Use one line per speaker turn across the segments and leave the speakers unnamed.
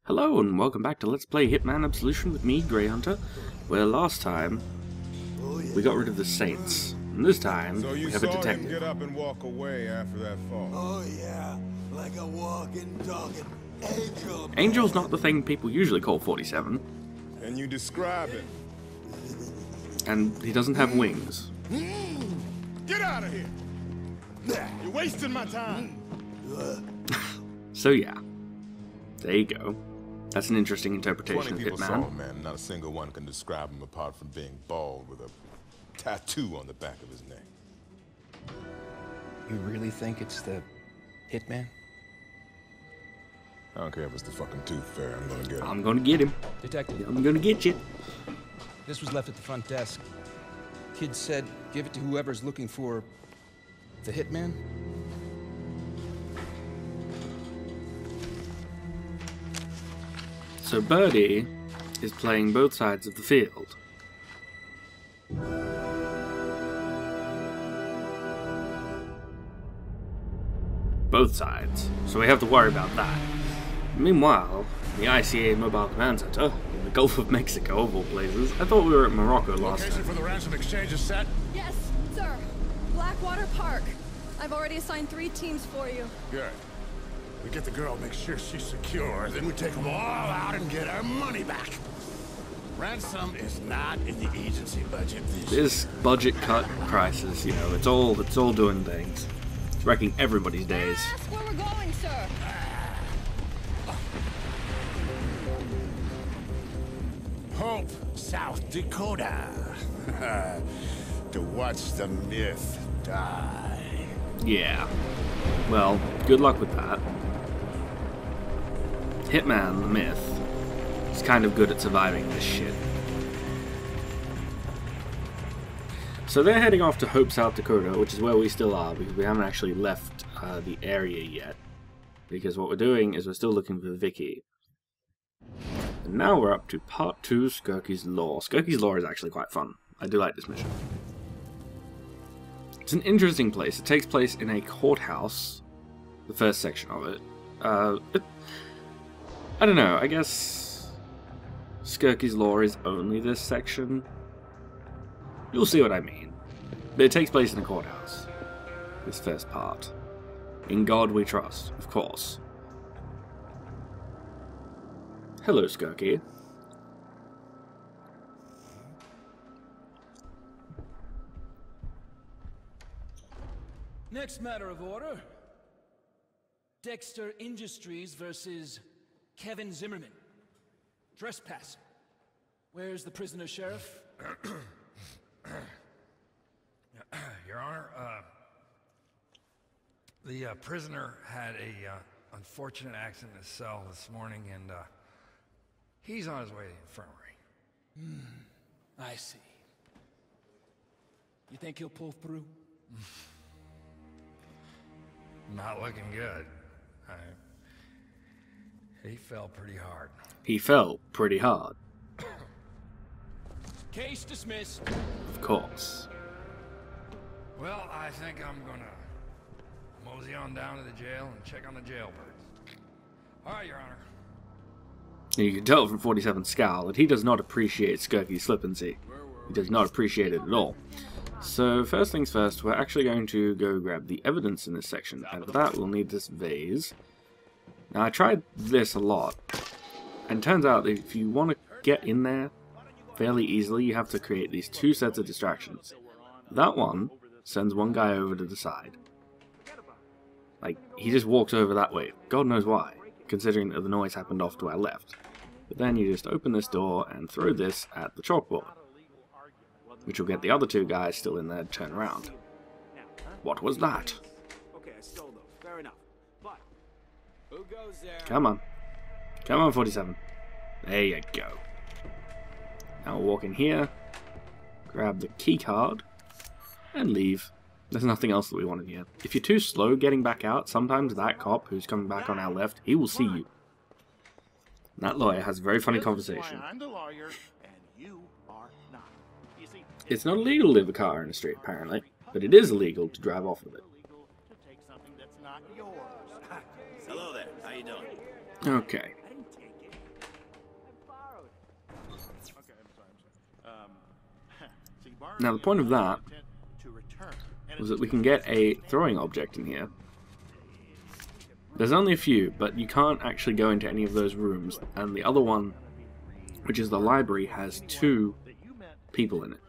Hello and welcome back to Let's Play Hitman Absolution with me, Grey Hunter, where last time we got rid of the Saints, and this time we have a detective.
Him get up and walk away after that fall.
Oh yeah, like a walking, talking angel.
Angel's not the thing people usually call 47.
And you describe him.
And he doesn't have wings.
Get out of here! You're wasting my time.
So yeah, there you go. That's an interesting interpretation
20
of
people
Hitman.
saw him, man. Not a single one can describe him apart from being bald with a tattoo on the back of his neck.
You really think it's the Hitman?
I don't care if it's the fucking tooth fairy. I'm gonna get him.
I'm gonna get him.
Detective,
I'm gonna get you.
this was left at the front desk. Kid said, give it to whoever's looking for the Hitman.
So Birdie is playing both sides of the field. Both sides. So we have to worry about that. Meanwhile, the ICA Mobile Command Center, in the Gulf of Mexico of all places, I thought we were at Morocco last
Location
time.
for the ransom exchange is set.
Yes, sir. Blackwater Park. I've already assigned 3 teams for you.
Good. We get the girl, make sure she's secure, then we take them all out and get our money back. Ransom is not in the agency budget this year.
This budget cut crisis, you know, it's all doing things. It's wrecking everybody's days.
That's where we're going, sir.
Hope, South Dakota. To watch the myth die.
Yeah. Well, good luck with that. Hitman, the myth, is kind of good at surviving this shit. So they're heading off to Hope, South Dakota, which is where we still are, because we haven't actually left the area yet. Because what we're doing is we're still looking for Vicky. And now we're up to Part 2, Skurky's Law. Skurky's Law is actually quite fun. I do like this mission. It's an interesting place. It takes place in a courthouse, the first section of it. I don't know, I guess Skurky's Law is only this section. You'll see what I mean. But it takes place in a courthouse, this first part. In God we trust, of course. Hello, Skurky.
Next matter of order. Dexter Industries versus Kevin Zimmerman. Trespassing. Where's the prisoner, Sheriff?
Your Honor, the prisoner had a unfortunate accident in his cell this morning, and he's on his way to the infirmary.
I see. You think he'll pull through?
Not looking good. He fell pretty hard.
He fell pretty hard.
Case dismissed.
Of course.
Well, I think I'm gonna mosey on down to the jail and check on the jailbirds. All right, Your Honor.
And you can tell from 47's scowl that he does not appreciate Skurky's flippancy. He does not appreciate it at all. So, first things first, we're actually going to go grab the evidence in this section, and for that we'll need this vase. Now, I tried this a lot, and it turns out that if you want to get in there fairly easily, you have to create these 2 sets of distractions. That one sends one guy over to the side. Like, he just walks over that way. God knows why, considering that the noise happened off to our left. But then you just open this door and throw this at the chalkboard, which will get the other 2 guys still in there to turn around. What was that?
Okay, I stole those. Fair enough. But who goes there?
Come on. Come on, 47. There you go. Now we'll walk in here, grab the key card, and leave. There's nothing else that we want in here. If you're too slow getting back out, sometimes that cop who's coming back on our left, he will see you. And that lawyer has a very funny conversation.
I'm the lawyer, and you are not. You see,
It's not illegal to leave a car in the street, apparently, but it is illegal to drive off with it.
to take something that's not yours.
Hello there. How you doing?
Okay. Now the point of that was that we can get a throwing object in here. There's only a few, but you can't actually go into any of those rooms, and the other one, which is the library, has 2 people in it.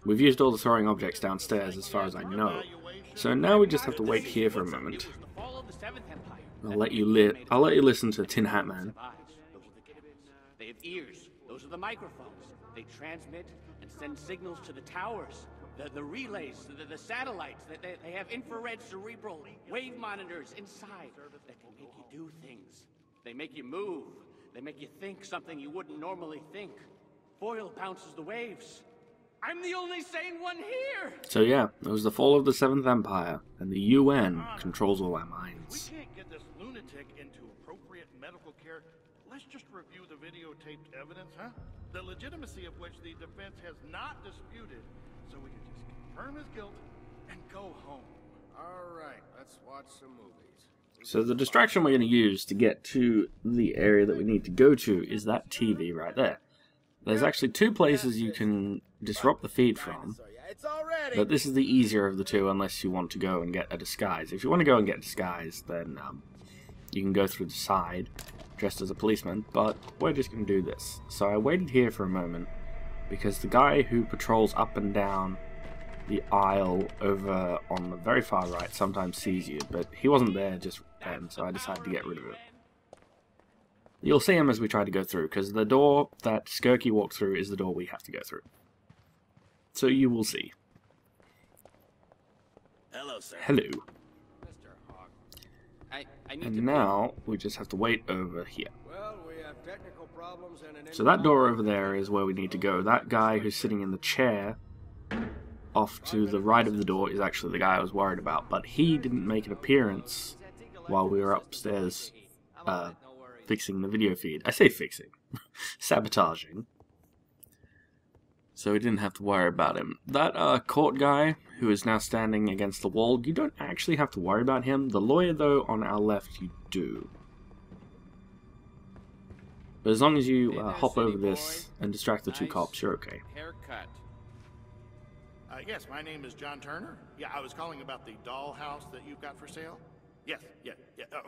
We've used all the throwing objects downstairs as far as I know, so now we just have to wait here for a moment. I'll let you listen to Tin Hat Man.
They have ears. Those are the microphones. They transmit and send signals to the towers, the relays, the satellites. They have infrared cerebral wave monitors inside that can make you do things. They make you move. They make you think something you wouldn't normally think. Foil bounces the waves. I'm the only sane one here!
So yeah, it was the fall of the 7th Empire, and the UN controls all our minds.
We can't get this lunatic into appropriate medical care. Let's just review the videotaped evidence, huh? The legitimacy of which the defense has not disputed, so we can just confirm his guilt and go home.
All right, let's watch some movies.
So the distraction we're going to use to get to the area that we need to go to is that TV right there. There's actually 2 places you can disrupt the feed from, but this is the easier of the 2 unless you want to go and get a disguise. If you want to go and get a disguise, then you can go through the side dressed as a policeman, but we're just going to do this. So I waited here for a moment because the guy who patrols up and down the aisle over on the very far right sometimes sees you, but he wasn't there just then, so I decided to get rid of him. You'll see him as we try to go through, because the door that Skurky walked through is the door we have to go through. So you will see.
Hello, sir.
Hello.
Mr. Hawk. I need
And
to
now we just have to wait over here.
Well, we have technical problems and an
So that door over there is where we need to go. That guy who's sitting in the chair off to the right of the door is actually the guy I was worried about, but he didn't make an appearance while we were upstairs fixing the video feed. I say fixing. Sabotaging. So we didn't have to worry about him. That court guy who is now standing against the wall, you don't actually have to worry about him. The lawyer, though, on our left, you do. But as long as you hop over this and distract the 2 cops, you're okay.
haircut.
Yes, my name is John Turner. Yeah, I was calling about the dollhouse that you've got for sale. Yes, yeah.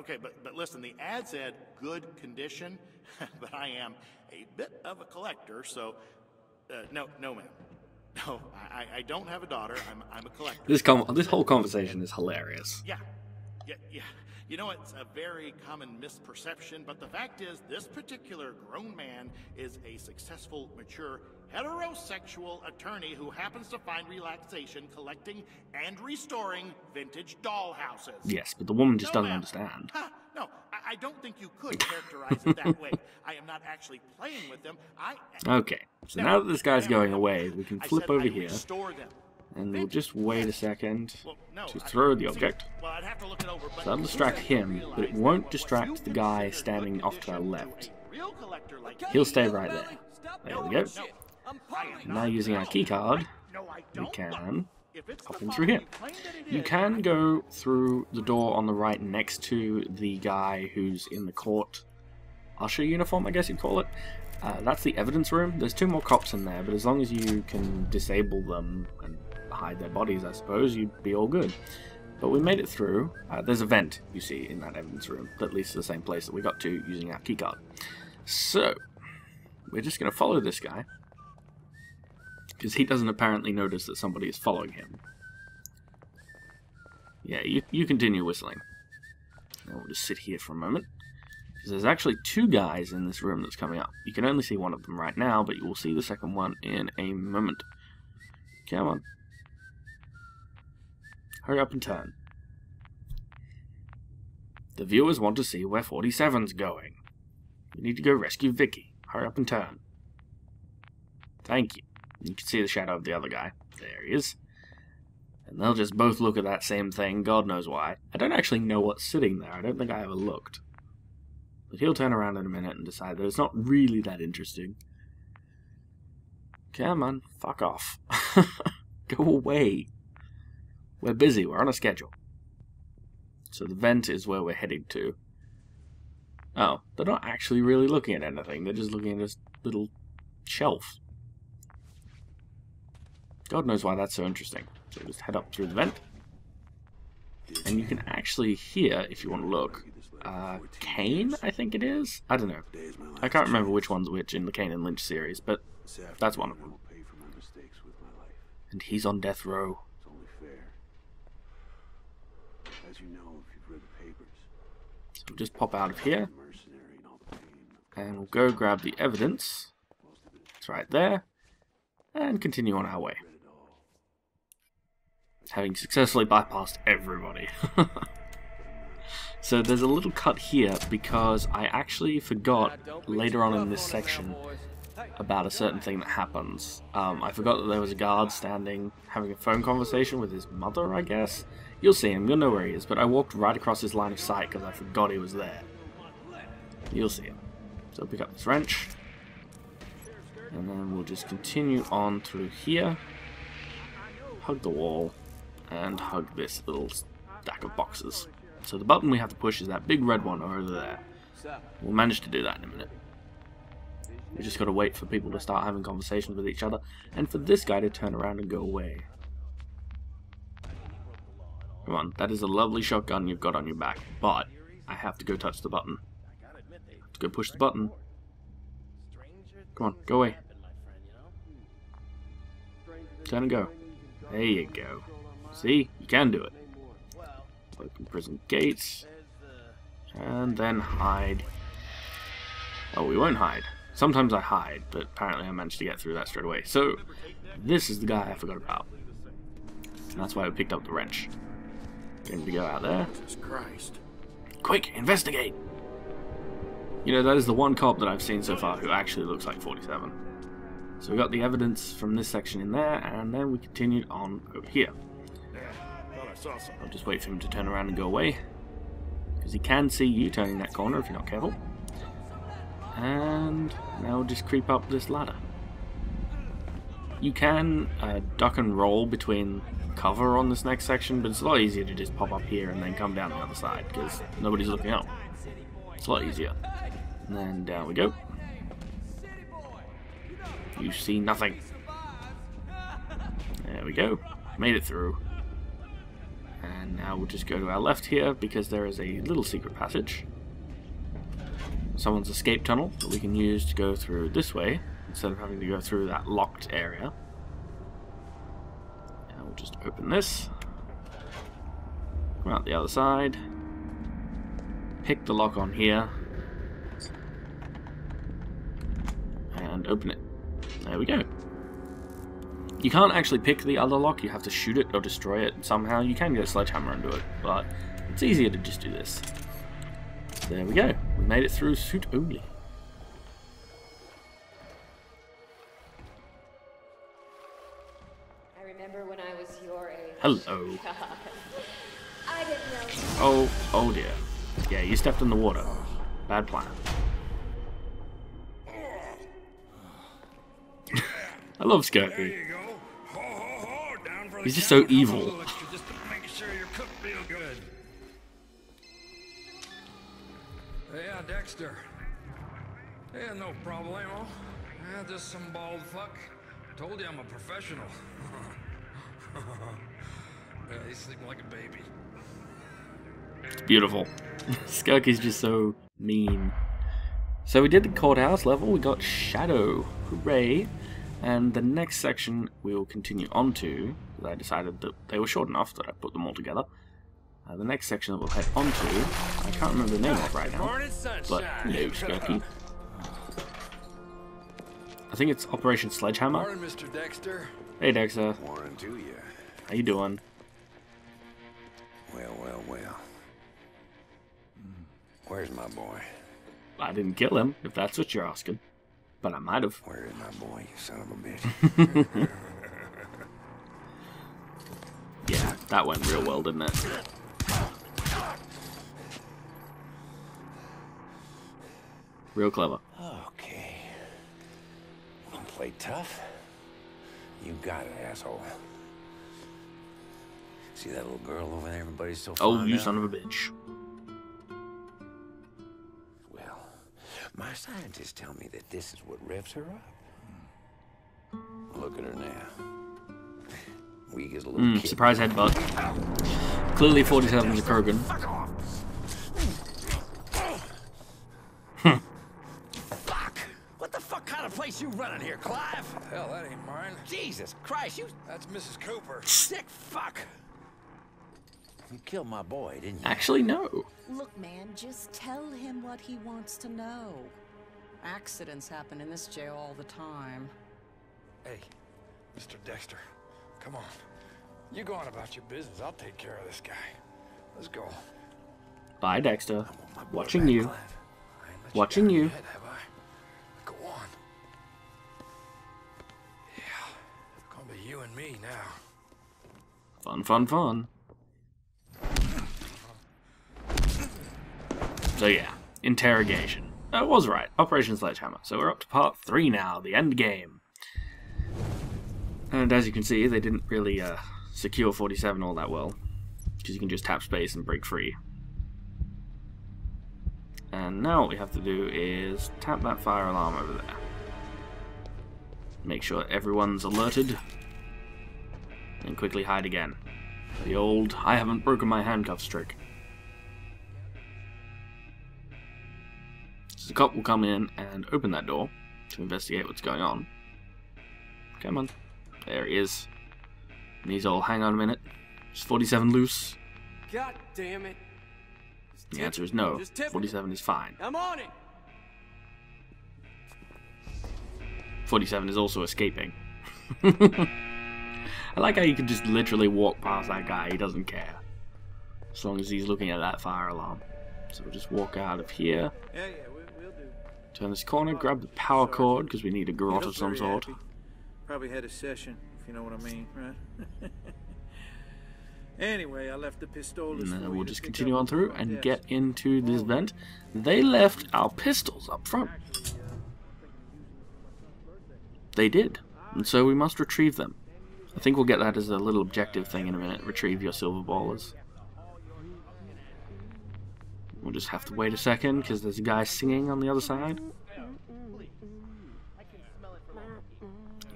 Okay, but listen, the ad said good condition, but I am a bit of a collector, so no, ma'am. No, I don't have a daughter. I'm a collector.
This whole conversation is hilarious.
Yeah. You know, it's a very common misperception, but the fact is, this particular grown man is a successful, mature, heterosexual attorney who happens to find relaxation collecting and restoring vintage dollhouses.
Yes, but the woman just doesn't understand.
No, I don't think you could characterize it that way. I am not actually playing with them.
Okay, so now that this guy's going away, we can flip over here,
restore them.
and we'll just wait a second
Well, no,
to throw the object.
Well, I'd have to look it over, but
So that'll distract him, but it won't distract the guy standing off to our left.
real collector like
He'll stay right there. There we go.
I am
Now using our keycard,
No, I
we
don't.
can
If it's
hop
the
in through here.
file you claim that it
You
is,
can go through the door on the right next to the guy who's in the court usher uniform, I guess you'd call it. That's the evidence room. There's 2 more cops in there, but as long as you can disable them and hide their bodies, I suppose, you'd be all good. But we made it through. There's a vent, you see, in that evidence room that leads to the same place that we got to using our keycard. So, we're just going to follow this guy, because he doesn't apparently notice that somebody is following him. Yeah, you continue whistling. And we'll just sit here for a moment. Because there's actually 2 guys in this room that's coming up. You can only see one of them right now, but you will see the second one in a moment. Come on. Hurry up and turn. The viewers want to see where 47's going. We need to go rescue Vicky. Hurry up and turn. Thank you. You can see the shadow of the other guy. There he is. And they'll just both look at that same thing, God knows why. I don't actually know what's sitting there. I don't think I ever looked. But he'll turn around in a minute and decide that it's not really that interesting. Come on, fuck off. Go away. We're busy, we're on a schedule. So the vent is where we're heading to. Oh, they're not actually really looking at anything. They're just looking at this little shelf. God knows why that's so interesting. So just head up through the vent. And you can actually hear, if you want to look, Kane, I think it is? I don't know. I can't remember which one's which in the Kane and Lynch series, but that's one of them. And he's on death row. So we'll just pop out of here. And we'll go grab the evidence. It's right there. And continue on our way. Having successfully bypassed everybody. So there's a little cut here because I actually forgot later on in this section about a certain thing that happens. I forgot that there was a guard standing having a phone conversation with his mother, I guess. You'll see him, you'll know where he is, but I walked right across his line of sight because I forgot he was there. You'll see him. So pick up this wrench. And then we'll just continue on through here. Hug the wall. And hug this little stack of boxes. So the button we have to push is that big red one over there. We'll manage to do that in a minute. We just got to wait for people to start having conversations with each other, and for this guy to turn around and go away. Come on, that is a lovely shotgun you've got on your back, but I have to go touch the button. I have to go push the button. Come on, go away. Turn and go. There you go. See? You can do it. Open prison gates. And then hide. Oh, we won't hide. Sometimes I hide, but apparently I managed to get through that straight away. So, this is the guy I forgot about. And that's why I picked up the wrench. Going to go out there.
Jesus Christ.
Quick, investigate! You know, that is the one cop that I've seen so far who actually looks like 47. So we got the evidence from this section in there, and then we continued on over here. I'll just wait for him to turn around and go away, because he can see you turning that corner if you're not careful. And now we'll just creep up this ladder. You can duck and roll between cover on this next section, but it's a lot easier to just pop up here and then come down the other side, because nobody's looking up. It's a lot easier. And then down we go. You see nothing. There we go. Made it through. And now we'll just go to our left here, because there is a little secret passage. Someone's escape tunnel that we can use to go through this way, instead of having to go through that locked area. And we'll just open this. Come out the other side. Pick the lock on here. And open it. There we go. You can't actually pick the other lock, you have to shoot it or destroy it somehow. You can get a sledgehammer and do it, but it's easier to just do this. There we go. We made it through suit only.
I remember when I was your age.
Hello.
I didn't know.
Oh dear. Yeah, you stepped in the water. Bad plan. I love Skurky. He's just so evil.
Just to make sure you're cooked real good. Yeah, Dexter. Yeah, no problemo. Yeah, just some bald fuck. Told you I'm a professional. Yeah, he's sleeping like a baby.
Beautiful. Skurky's just so mean. So we did the courthouse level, we got Shadow. Hooray. And the next section we will continue on to, because I decided that they were short enough that I put them all together. The next section that we'll head on to, I can't remember the name of right now, but hello, Skurky. I think it's Operation Sledgehammer.
Morning, Mr. Dexter.
Hey, Dexter.
Morning to you.
How you doing?
Well. Where's my boy?
I didn't kill him, if that's what you're asking. But I might have.
Where is my boy, you son of a bitch?
Yeah, that went real well, didn't it? Real clever.
Okay. Wanna play tough? You got it, asshole. See that little girl over there everybody's so fond
Oh, you
of?
son of a bitch.
Well, my scientists tell me that this is what revs her up. Look at her now. Weak as a little kid.
Surprise headbutt. Clearly 47's a Krogan.
Fuck! What the fuck kind of place you running here, Clive?
Hell, that ain't mine.
Jesus Christ, you...
That's Mrs. Cooper.
Sick fuck! You killed my boy, didn't you?
Actually, no.
Look, man, just tell him what he wants to know. Accidents happen in this jail all the time.
Hey, Mr. Dexter, come on. You go on about your business. I'll take care of this guy. Let's go.
Bye, Dexter. Watching you. Watching you.
Go on. Yeah, gonna be you and me now.
Fun, fun, fun. So yeah, interrogation. I was right. Operation Sledgehammer. So we're up to part 3 now, the end game. And as you can see, they didn't really secure 47 all that well, because you can just tap space and break free. And now what we have to do is tap that fire alarm over there. Make sure everyone's alerted, and quickly hide again. The old, I haven't broken my handcuffs trick. So the cop will come in and open that door to investigate what's going on. Come on. There he is. And he's all, hang on a minute. Is 47 loose?
God damn it.
The answer is no. 47 is fine.
I'm on it.
47 is also escaping. I like how you can just literally walk past that guy. He doesn't care. As long as he's looking at that fire alarm. So we'll just walk out of here.
Yeah, we'll do.
Turn this corner, grab the power cord, because we need a garrote of some sort.
Probably had a session, if you know what I mean, right? Anyway, I left the pistols.
And then we'll just continue on through and get into this vent. They left our pistols up front. They did. And so we must retrieve them. I think we'll get that as a little objective thing in a minute. Retrieve your silver ballers. We'll just have to wait a second because there's a guy singing on the other side.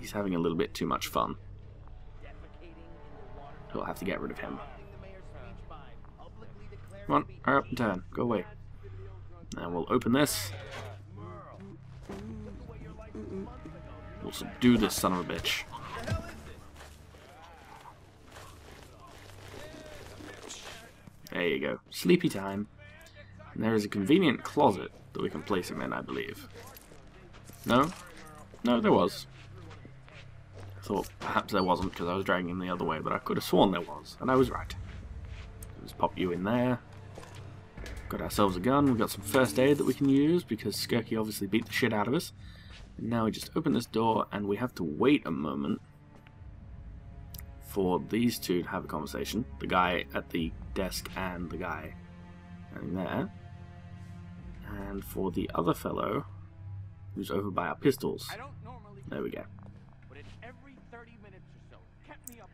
He's having a little bit too much fun. We'll have to get rid of him. Come on, hurry up and turn. Go away. And we'll open this. We'll subdue this son of a bitch. There you go. Sleepy time. And there is a convenient closet that we can place him in, I believe. No? No, there was. I thought perhaps there wasn't because I was dragging him the other way, but I could have sworn there was, and I was right. Let's pop you in there. Got ourselves a gun. We've got some first aid that we can use because Skurky obviously beat the shit out of us. And now we just open this door and we have to wait a moment for these two to have a conversation. The guy at the desk and the guy standing there. And for the other fellow who's over by our pistols. There we go.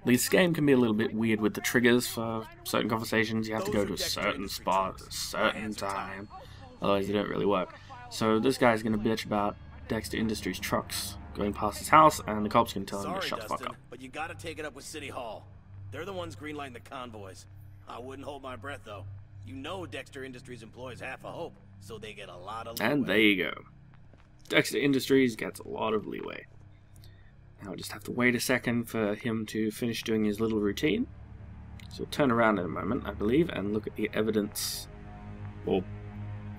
This game can be a little bit weird with the triggers for certain conversations. You have to go to a certain spot at a certain time, otherwise they don't really work. So this guy's going to bitch about Dexter Industries trucks going past his house, and the cop's going to tell him to shut the fuck up.
But you got to take it up with City Hall. They're the ones greenlighting the convoys. I wouldn't hold my breath though. You know Dexter Industries employs half a hope, so they get a lot of leeway.
And there you go. Dexter Industries gets a lot of leeway. Now we'll just have to wait a second for him to finish doing his little routine. So we'll turn around in a moment, I believe, and look at the evidence, or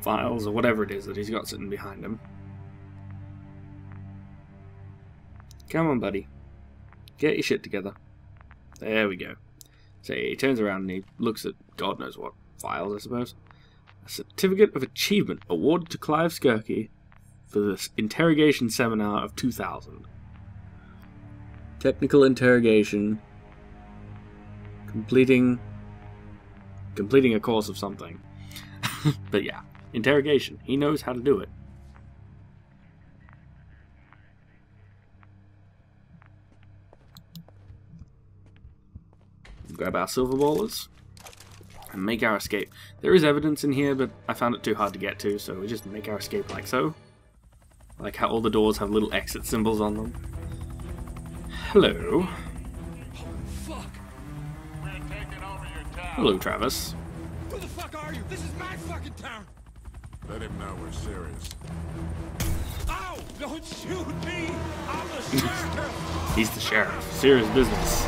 files, or whatever it is that he's got sitting behind him. Come on, buddy. Get your shit together. There we go. So he turns around and he looks at God knows what files, I suppose. A certificate of achievement awarded to Clive Skurky for this interrogation seminar of 2000. Technical interrogation. Completing a course of something. But yeah, interrogation. He knows how to do it. Grab our silver ballers and make our escape. There is evidence in here, but I found it too hard to get to, so we just make our escape like so. Like how all the doors have little exit symbols on them. Hello.
Fuck.
Hello, Travis.
Who the fuck are you? This is my fucking town.
Let him know we're serious.
Ow! Don't shoot me! I'm the sheriff!
He's the sheriff. Serious business.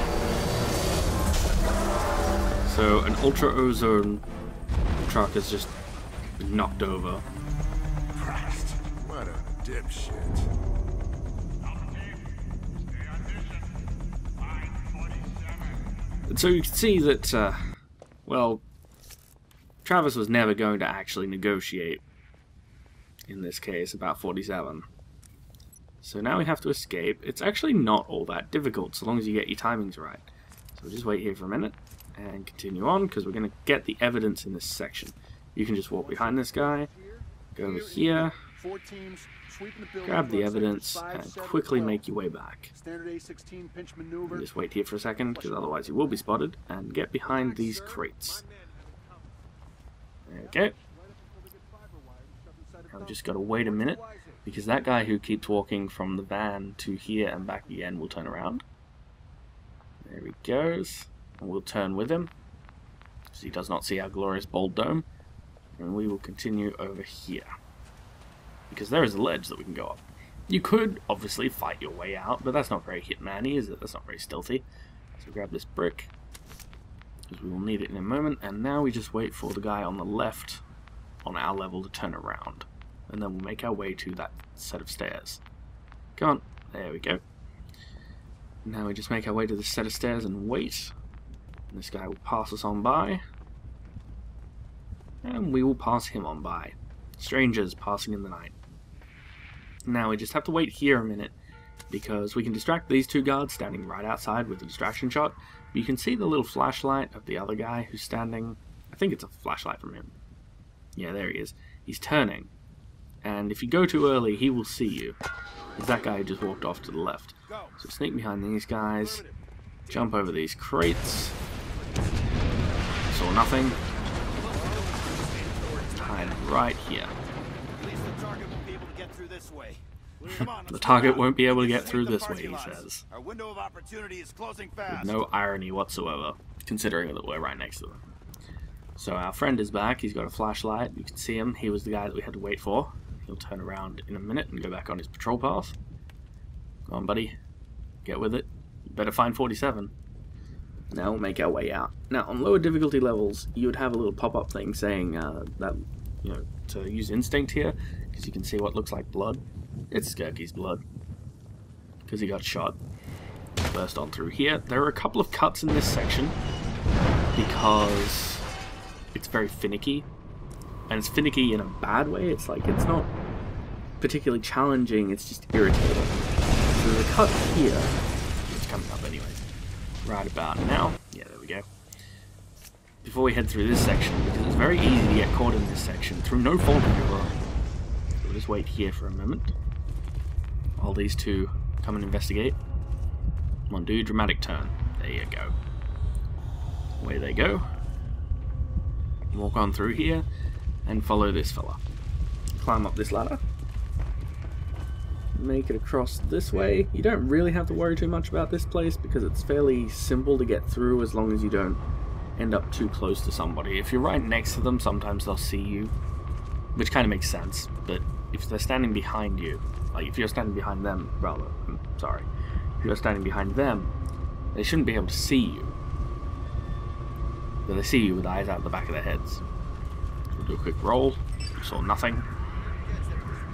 So, an ultra ozone truck has just been knocked over.
Christ, what a dipshit.
And so you can see that, well, Travis was never going to actually negotiate, in this case, about 47. So now we have to escape. It's actually not all that difficult, so long as you get your timings right. So we'll just wait here for a minute, and continue on, because we're going to get the evidence in this section. You can just walk behind this guy, go over here, grab the evidence, and quickly make your way back. And just wait here for a second, because otherwise you will be spotted, and get behind these crates. Okay. I've just got to wait a minute, because that guy who keeps walking from the van to here and back again will turn around. There he goes. And we'll turn with him, so he does not see our glorious bold dome. And we will continue over here, because there is a ledge that we can go up. You could obviously fight your way out, but that's not very Hitman-y, is it? That's not very stealthy. So grab this brick, because we will need it in a moment. And now we just wait for the guy on the left, on our level, to turn around, and then we'll make our way to that set of stairs. Come on, there we go. Now we just make our way to this set of stairs and wait. And this guy will pass us on by, and we will pass him on by. Strangers passing in the night. Now we just have to wait here a minute, because we can distract these two guards standing right outside with a distraction shot. But you can see the little flashlight of the other guy who's standing. I think it's a flashlight from him. Yeah, there he is. He's turning, and if you go too early, he will see you. It's that guy who just walked off to the left. So sneak behind these guys, jump over these crates. Saw nothing. Hide right here. The target won't be able to get through this way, he says.
Our window of opportunity is closing fast.
With no irony whatsoever, considering that we're right next to him. So our friend is back. He's got a flashlight. You can see him. He was the guy that we had to wait for. He'll turn around in a minute and go back on his patrol path. Go on, buddy. Get with it. You better find 47. Now we'll make our way out. Now, on lower difficulty levels, you would have a little pop-up thing saying that, you know, to use instinct here, because you can see what looks like blood. It's Skurky's blood, because he got shot. Burst on through here. There are a couple of cuts in this section, because it's very finicky. And it's finicky in a bad way. It's like, it's not particularly challenging, it's just irritating. So there's a cut here. It's coming up anyways. Right about now. Yeah, there we go. Before we head through this section, because it's very easy to get caught in this section through no fault of your own. So we'll just wait here for a moment while these two come and investigate. Come on, do dramatic turn. There you go. Away they go. Walk on through here and follow this fella. Climb up this ladder. Make it across this way. You don't really have to worry too much about this place, because it's fairly simple to get through as long as you don't end up too close to somebody. If you're right next to them, sometimes they'll see you, which kind of makes sense. But if they're standing behind you, like if you're standing behind them, rather, I'm sorry, if you're standing behind them, they shouldn't be able to see you. But they see you with eyes out the back of their heads. So we'll do a quick roll. Saw nothing.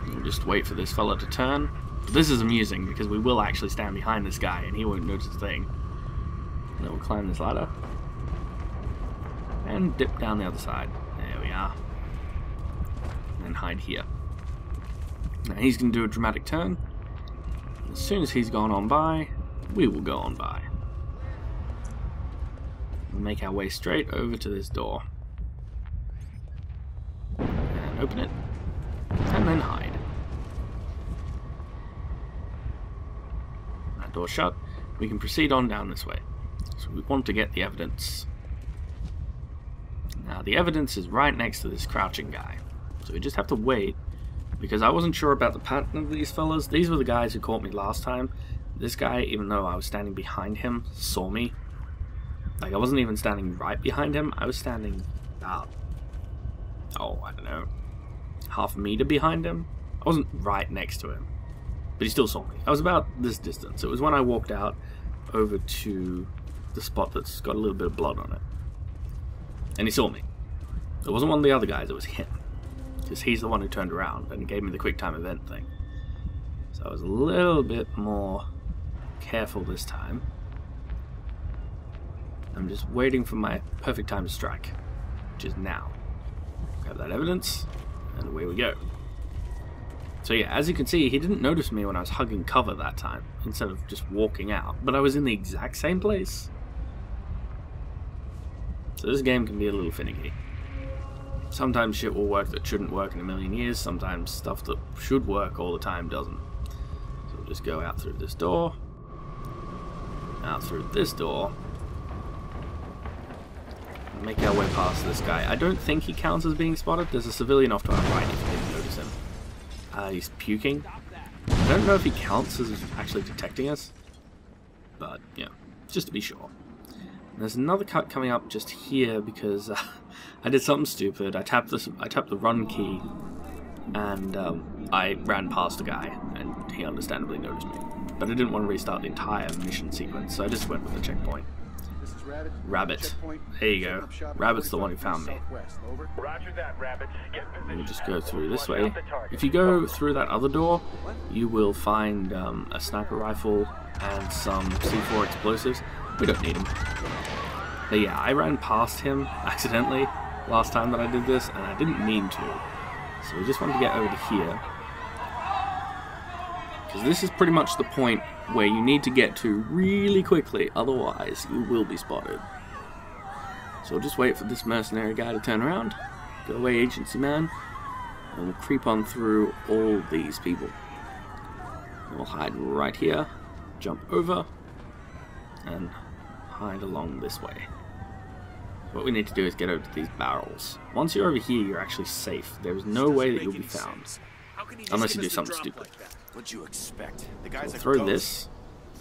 We'll just wait for this fella to turn. But this is amusing, because we will actually stand behind this guy and he won't notice a thing. And then we'll climb this ladder and dip down the other side. There we are. And then hide here. Now he's going to do a dramatic turn. As soon as he's gone on by, we will go on by. We'll make our way straight over to this door. And open it. And then hide. That door shut. We can proceed on down this way. So we want to get the evidence. Now the evidence is right next to this crouching guy. So we just have to wait, because I wasn't sure about the pattern of these fellas. These were the guys who caught me last time. This guy, even though I was standing behind him, saw me. Like, I wasn't even standing right behind him. I was standing about, oh, I don't know, half a meter behind him. I wasn't right next to him, but he still saw me. I was about this distance. It was when I walked out over to the spot that's got a little bit of blood on it. And he saw me. It wasn't one of the other guys, it was him. Because he's the one who turned around and gave me the quick time event thing. So I was a little bit more careful this time. I'm just waiting for my perfect time to strike, which is now. Grab that evidence, and away we go. So yeah, as you can see, he didn't notice me when I was hugging cover that time, instead of just walking out, but I was in the exact same place. So this game can be a little finicky. Sometimes shit will work that shouldn't work in a million years, sometimes stuff that should work all the time doesn't. So we'll just go out through this door, out through this door, and make our way past this guy. I don't think he counts as being spotted. There's a civilian off to our right if you didn't notice him. He's puking. I don't know if he counts as actually detecting us, but yeah, just to be sure. And there's another cut coming up just here because I did something stupid. I tapped the run key, and I ran past a guy, and he understandably noticed me. But I didn't want to restart the entire mission sequence, so I just went with the checkpoint. Rabbit. There you go. Rabbit's the one who found me. Let me just go through this way. If you go through that other door, you will find a sniper rifle and some C4 explosives. We don't need them. But yeah, I ran past him accidentally last time that I did this, and I didn't mean to. So we just wanted to get over to here. Because this is pretty much the point where you need to get to really quickly, otherwise you will be spotted. So we'll just wait for this mercenary guy to turn around. Go away, agency man. And we'll creep on through all these people. And we'll hide right here, jump over, and hide along this way. What we need to do is get over to these barrels. Once you're over here, you're actually safe. There is no way that you'll be found. Unless you do something stupid.
What'd you expect? The guy's
We'll throw this.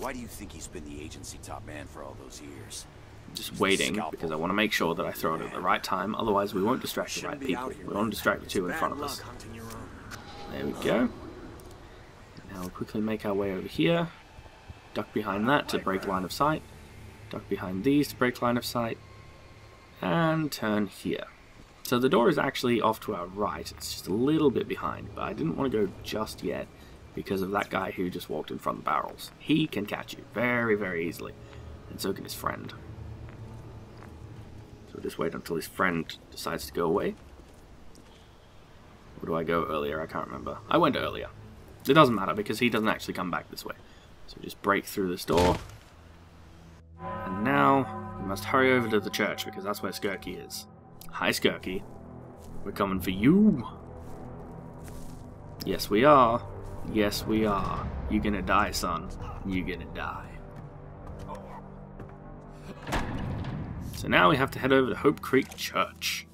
Why do you think he's been the agency top man for all those years?
Just waiting, because I want to make sure that I throw it at the right time, otherwise we won't distract the right people. We won't distract the two in front of us. There we go. Now we'll quickly make our way over here. Duck behind that to break line of sight. Duck behind these to break line of sight. And turn here. So the door is actually off to our right. It's just a little bit behind, but I didn't want to go just yet because of that guy who just walked in front of the barrels. He can catch you very, very easily, and so can his friend. So we'll just wait until his friend decides to go away. Or do I go earlier? I can't remember. I went earlier. It doesn't matter because he doesn't actually come back this way. So just break through this door. And now we must hurry over to the church because that's where Skurky is. Hi Skurky. We're coming for you. Yes we are. Yes we are. You're gonna die, son. You're gonna die. So now we have to head over to Hope Creek Church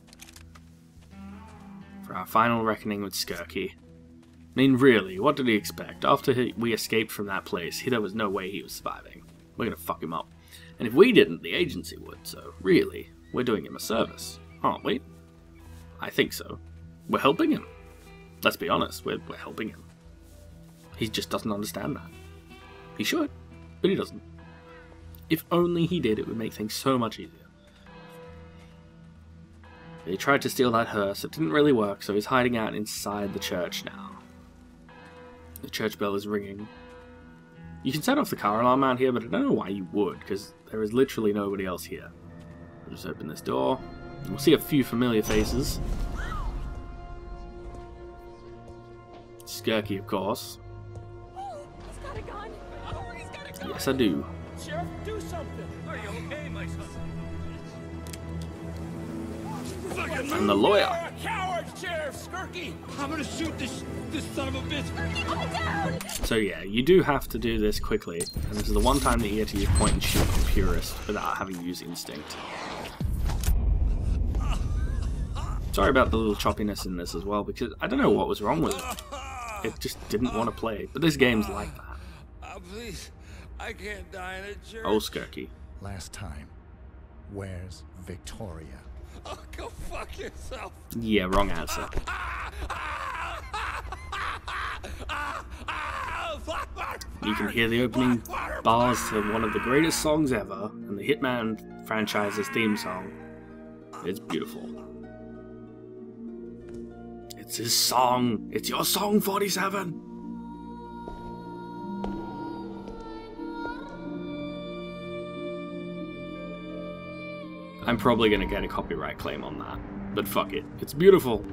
for our final reckoning with Skurky. I mean, really, what did he expect? After we escaped from that place, there was no way he was surviving. We're gonna fuck him up. And if we didn't, the agency would, so really, we're doing him a service, aren't we? I think so. We're helping him. Let's be honest, we're helping him. He just doesn't understand that. He should, but he doesn't. If only he did, it would make things so much easier. He tried to steal that hearse, it didn't really work, so he's hiding out inside the church now. The church bell is ringing. You can set off the car alarm out here, but I don't know why you would, because there is literally nobody else here. We'll just open this door, and we'll see a few familiar faces. Skurky, of course.
He's got a gun. Oh, he's got a gun.
Yes, I do.
Sheriff, do something. Are you okay, my son?
And the lawyer.
You're a coward, Sheriff Skurky. I'm gonna shoot this son of a bitch. Skurky, hold down.
So yeah, you do have to do this quickly, and this is the one time that you get to use point and shoot on Purist without having to use instinct. Sorry about the little choppiness in this as well, because I don't know what was wrong with it. It just didn't want to play, but this game's like that.
Please, I can't die in a church.
Oh, Skurky.
Last time. Where's Victoria?
Oh, go fuck yourself.
Yeah, wrong answer. You can hear the opening bars to one of the greatest songs ever, and the Hitman franchise's theme song. It's beautiful. It's his song. It's your song, 47. I'm probably gonna get a copyright claim on that, but fuck it. It's beautiful.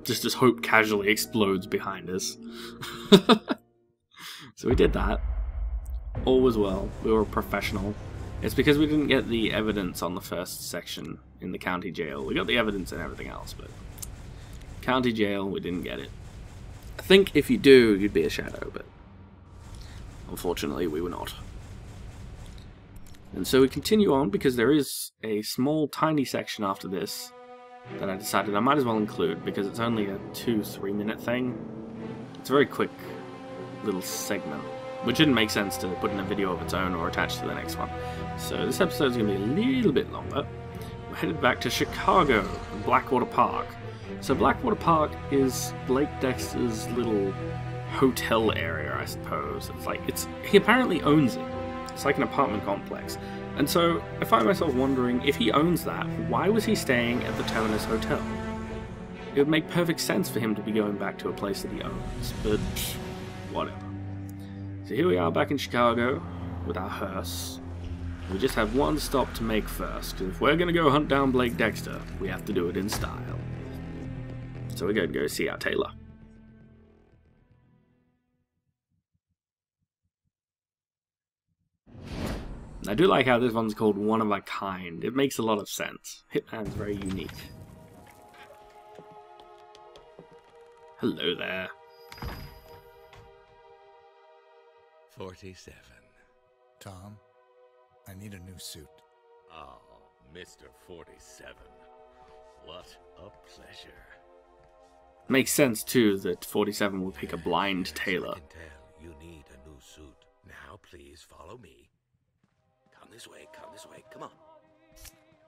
Just as hope casually explodes behind us. So we did that. All was well. We were professional. It's because we didn't get the evidence on the first section in the county jail. We got the evidence and everything else, but county jail, we didn't get it. I think if you do, you'd be a shadow, but unfortunately we were not. And so we continue on because there is a small, tiny section after this that I decided I might as well include because it's only a 2-3 minute thing. It's a very quick little segment, which didn't make sense to put in a video of its own or attach to the next one. So this episode is going to be a little bit longer. We're headed back to Chicago, Blackwater Park. So Blackwater Park is Blake Dexter's little hotel area, I suppose. It's like, he apparently owns it. It's like an apartment complex. And so I find myself wondering, if he owns that, why was he staying at the Terminus Hotel? It would make perfect sense for him to be going back to a place that he owns, but whatever. So here we are back in Chicago with our hearse. We just have one stop to make first, because if we're going to go hunt down Blake Dexter, we have to do it in style. So we're going to go see our tailor. I do like how this one's called One of a Kind. It makes a lot of sense. Hitman's very unique. Hello there.
47.
Tom, I need a new suit.
Oh, Mr. 47. What a pleasure.
Makes sense, too, that 47 will pick a blind tailor.
I can tell you need a new suit. Now, please follow me. Come this way, come on.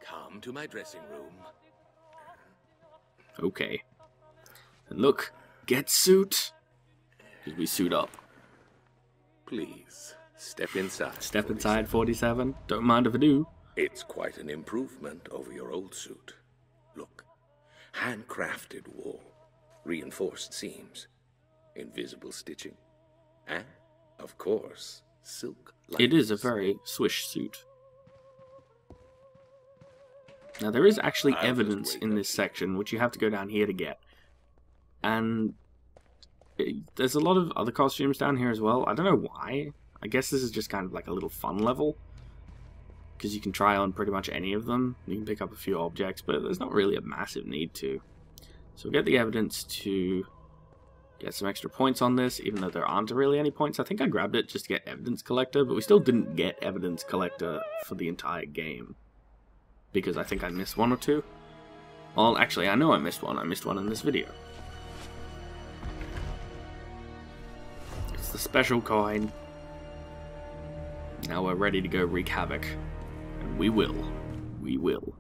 Come to my dressing room.
Okay. And look, get suit. Because we suit up.
Please, step inside.
Step
47.
inside, 47. Don't mind if I do.
It's quite an improvement over your old suit. Look, handcrafted wool, reinforced seams, invisible stitching, and, of course, silk.
It is a very swish suit. Now there is actually evidence in this section, which you have to go down here to get. And there's a lot of other costumes down here as well. I don't know why. I guess this is just kind of like a little fun level. Because you can try on pretty much any of them. You can pick up a few objects, but there's not really a massive need to. So we'll get the evidence to get some extra points on this, even though there aren't really any points. I think I grabbed it just to get Evidence Collector, but we still didn't get Evidence Collector for the entire game. Because I think I missed one or two. Well, actually, I know I missed one. I missed one in this video. It's the special coin. Now we're ready to go wreak havoc. And we will. We will.